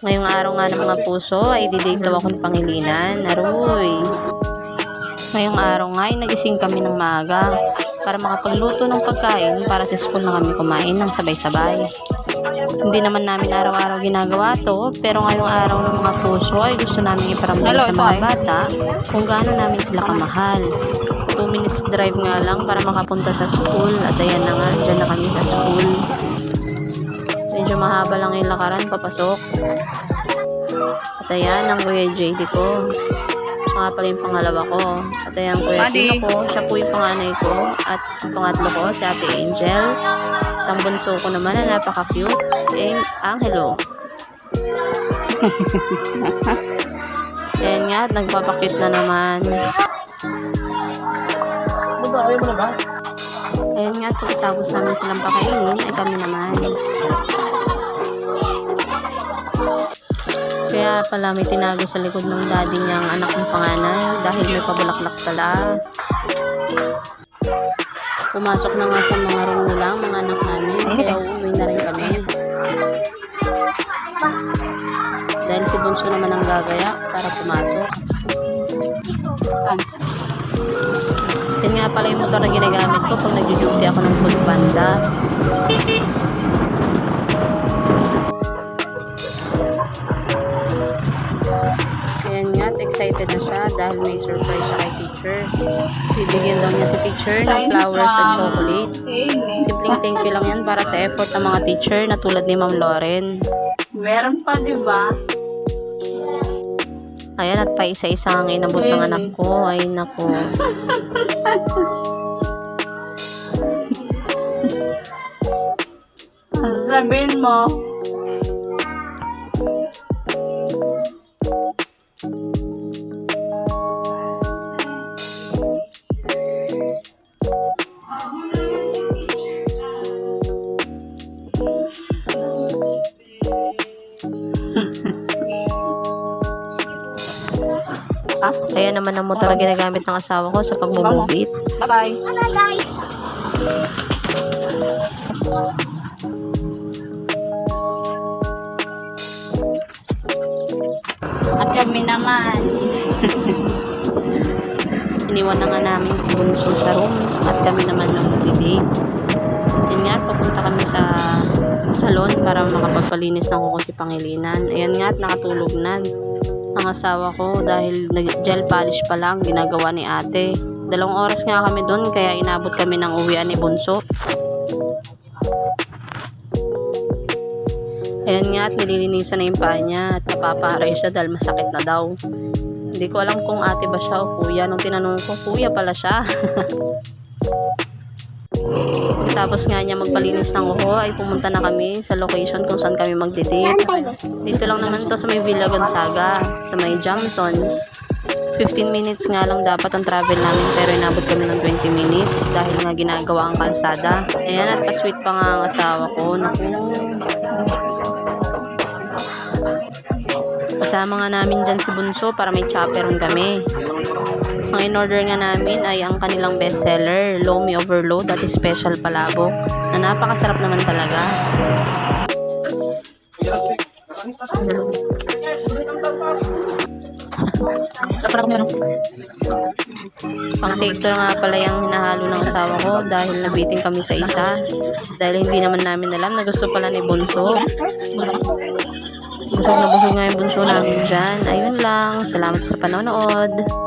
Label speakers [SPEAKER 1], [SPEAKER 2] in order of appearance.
[SPEAKER 1] Ngayong araw nga ng mga puso ay didate daw ako ng Pangilinan. Aroy! Ngayong araw nga ay nagising kami ng maaga para makapagluto ng pagkain para sa school na kami kumain ng sabay-sabay. Hindi naman namin araw-araw ginagawa to, pero ngayong araw ng mga puso ay gusto namin iparamdam sa mga bata kung gaano namin sila kamahal. 2 minutes drive nga lang para makapunta sa school at ayan na nga, dyan na kami sa school. Medyo mahaba lang yung lakaran papasok. At ayan ang Kuya JD ko. Siya nga pala yung pangalawa ko. At ayan Kuya Tino ko, siya po yung panganay ko. At ang pangatlo ko si Ate Angel. At ang bunso ko naman na napaka-cute, si Angelo. Ayan nga, at nagpapakit na naman.
[SPEAKER 2] Ayaw mo na ba?
[SPEAKER 1] Ayan nga, pagkatapos namin silang pakainin, ay kami naman. Kaya pala may tinago sa likod ng daddy niya ang anak ng panganay dahil may pabulaklak pala. Pumasok na nga sa mga room nila ang mga anak namin, kaya uuwi na rin kami. Dahil si Bunso naman ang gagaya para pumasok.
[SPEAKER 2] Saan?
[SPEAKER 1] Yan nga pala yung motor na ginagamit ko pag nag-duty ako ng Food Panda. Ayan nga, excited na siya dahil may surprise siya kay teacher. Bibigyan daw niya si teacher ng flowers at chocolate. Simpleng thank you lang yan para sa effort ng mga teacher na tulad ni Ma'am Lauren.
[SPEAKER 2] Meron pa, di ba?
[SPEAKER 1] Ayan, at pa isa-isa ang inabot ng anak ko. Ay, naku.
[SPEAKER 2] Sabihin mo.
[SPEAKER 1] Kaya naman ang motor na ginagamit ng asawa ko sa pagmumubit.
[SPEAKER 2] Bye-bye.
[SPEAKER 3] Bye guys.
[SPEAKER 2] At kami naman.
[SPEAKER 1] Iniwan na nga namin si Bunso sa room at kami naman nang mag-date. Yan nga, papunta kami sa salon para makapagpalinis ng kuko si Pangilinan. Ayan nga, at nakatulog na ang asawa ko dahil gel polish pa lang ginagawa ni ate. 2 oras nga kami doon kaya inabot kami ng uwian ni Bunso. Ayan nga, at nililinisan na yung paa niya at napaparay siya dahil masakit na daw. Hindi ko alam kung ate ba siya o kuya. Nung tinanong ko, kuya pala siya. Tapos nga niya magpalinis ng kuko ay pumunta na kami sa location kung saan kami magdidate. Dito lang naman to sa may Villa Gonzaga, sa may Jamsons. 15 minutes nga lang dapat ang travel namin pero inabot kami ng 20 minutes dahil nga ginagawa ang kalsada. Ayan, at pa-sweet pa nga ang asawa ko. Naku. Kasama nga namin dyan si Bunso para may chaperon kami. Ang in-order nga namin ay ang kanilang bestseller, Lomi Overload at Special Palabok, na napakasarap naman talaga. Pang take 2 nga pala yung hinahalo ng asawa ko dahil nabiting kami sa isa. Dahil hindi naman namin alam na gusto pala ni Bunso. Busog na busog nga yung Bunso namin dyan. Ayun lang. Salamat sa panonood.